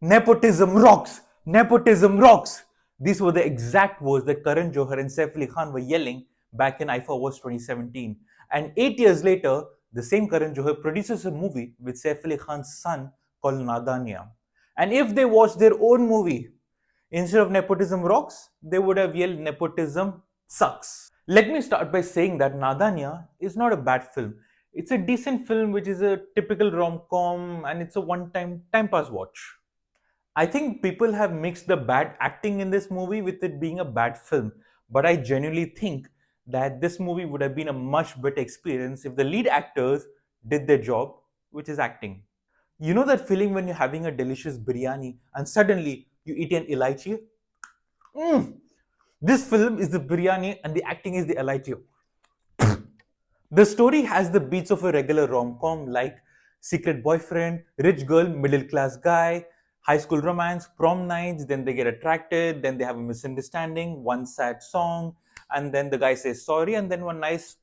Nepotism rocks! Nepotism rocks! These were the exact words that Karan Johar and Saif Ali Khan were yelling back in IFA Awards 2017. And 8 years later, the same Karan Johar produces a movie with Saif Ali Khan's son called Nadaaniyan. And if they watched their own movie, instead of nepotism rocks, they would have yelled nepotism sucks. Let me start by saying that Nadanya is not a bad film. It's a decent film which is a typical rom-com and it's a one-time time pass watch. I think people have mixed the bad acting in this movie with it being a bad film, but I genuinely think that this movie would have been a much better experience if the lead actors did their job, which is acting. You know that feeling when you're having a delicious biryani and suddenly you eat an elaichi? Mm. This film is the biryani and the acting is the elaichi. The story has the beats of a regular rom-com like secret boyfriend, rich girl, middle class guy, high school romance, prom nights, then they get attracted, then they have a misunderstanding, one sad song, and then the guy says sorry, and then one nice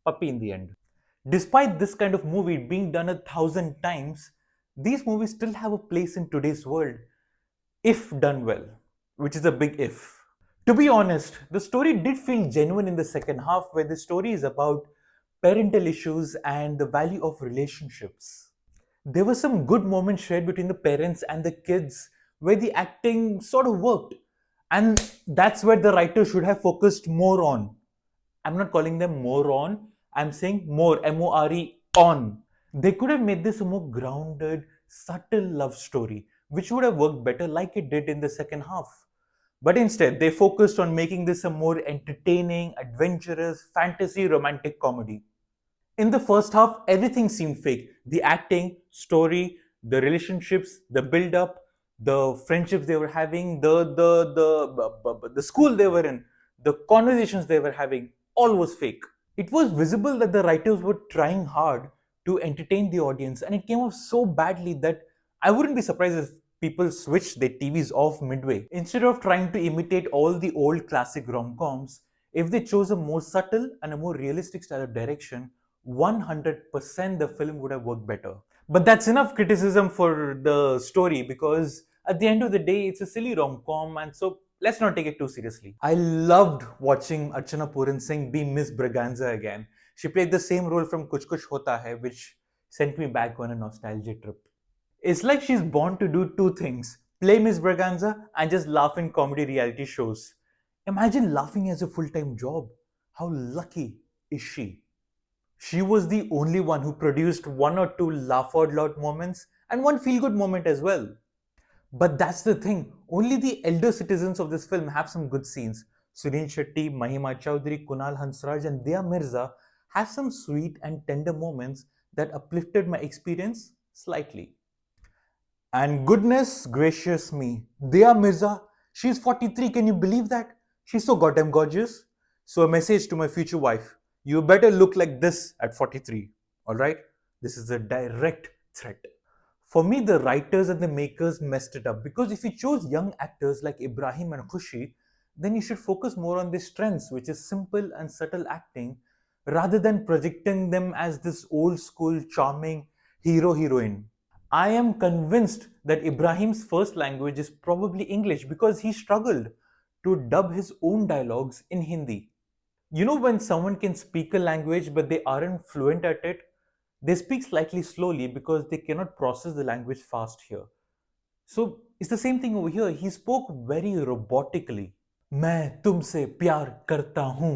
puppy in the end. Despite this kind of movie being done 1,000 times, these movies still have a place in today's world if done well, which is a big if. To be honest, the story did feel genuine in the second half, where the story is about parental issues and the value of relationships. There were some good moments shared between the parents and the kids where the acting sort of worked. And that's where the writer should have focused more on. I'm not calling them more on, I'm saying more, MORE, on. They could have made this a more grounded, subtle love story, which would have worked better like it did in the second half. But instead, they focused on making this a more entertaining, adventurous, fantasy romantic comedy. In the first half, everything seemed fake. The acting, story, the relationships, the build up, the friendships they were having, the school they were in, the conversations they were having, all was fake. It was visible that the writers were trying hard to entertain the audience, and it came off so badly that I wouldn't be surprised if people switched their TVs off midway. Instead of trying to imitate all the old classic rom-coms, if they chose a more subtle and a more realistic style of direction, 100% the film would have worked better. But that's enough criticism for the story, because at the end of the day, it's a silly rom com, and so let's not take it too seriously. I loved watching Archana Puran Singh be Miss Braganza again. She played the same role from Kuch Kuch Hota Hai, which sent me back on a nostalgia trip. It's like she's born to do two things: play Miss Braganza and just laugh in comedy reality shows. Imagine laughing as a full time job. How lucky is she? She was the only one who produced one or two laugh out loud moments and one feel good moment as well. But that's the thing, only the elder citizens of this film have some good scenes. Sureen Shetty, Mahima Chowdhury, Kunal Hansraj, and Dia Mirza have some sweet and tender moments that uplifted my experience slightly. And goodness gracious me, Dia Mirza, she's 43, can you believe that? She's so goddamn gorgeous. So, a message to my future wife: you better look like this at 43, alright? This is a direct threat. For me, the writers and the makers messed it up, because if you chose young actors like Ibrahim and Khushi, then you should focus more on their strengths, which is simple and subtle acting, rather than projecting them as this old school charming hero heroine. I am convinced that Ibrahim's first language is probably English because he struggled to dub his own dialogues in Hindi. You know, when someone can speak a language but they aren't fluent at it, they speak slightly slowly because they cannot process the language fast here. So it's the same thing over here. He spoke very robotically. मैं तुमसे प्यार करता हूं,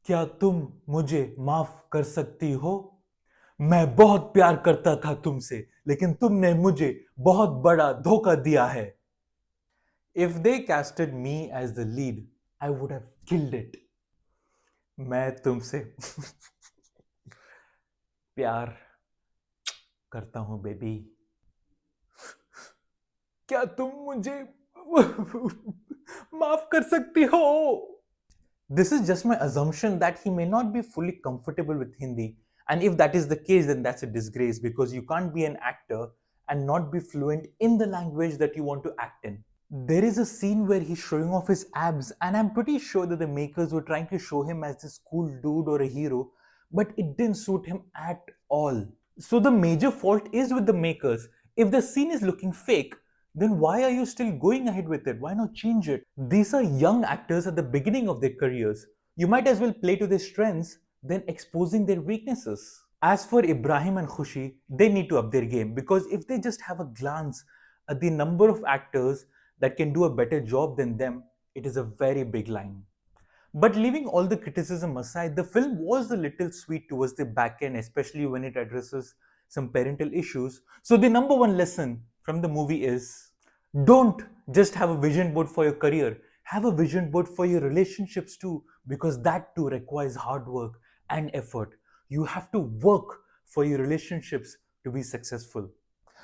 क्या तुम मुझे माफ कर सकती हो? मैं बहुत प्यार करता था तुमसे, लेकिन तुमने मुझे बहुत बड़ा धोखा दिया है. If they casted me as the lead, I would have killed it. मैं तुमसे प्यार करता हूं बेबी. क्या तुम मुझे माफ कर सकती हो? This is just my assumption that he may not be fully comfortable with Hindi. And if that is the case, then that's a disgrace, because you can't be an actor and not be fluent in the language that you want to act in. There is a scene where he's showing off his abs, and I'm pretty sure that the makers were trying to show him as this cool dude or a hero, but it didn't suit him at all. So the major fault is with the makers. If the scene is looking fake, then why are you still going ahead with it? Why not change it? These are young actors at the beginning of their careers. You might as well play to their strengths than exposing their weaknesses. As for Ibrahim and Khushi, they need to up their game, because if they just have a glance at the number of actors that can do a better job than them, it is a very big line. But leaving all the criticism aside, the film was a little sweet towards the back end, especially when it addresses some parental issues. So, the number one lesson from the movie is don't just have a vision board for your career, have a vision board for your relationships too, because that too requires hard work and effort. You have to work for your relationships to be successful.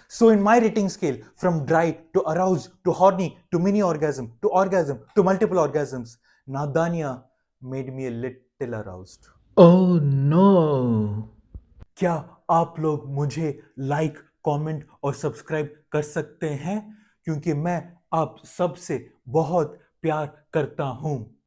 So, in my rating scale, from dry to aroused to horny to mini orgasm to multiple orgasms, Nadaaniyan made me a little aroused. Oh no. क्या आप लोग मुझे like, comment और subscribe कर सकते हैं? क्योंकि मैं आप सबसे बहुत प्यार करता हूं.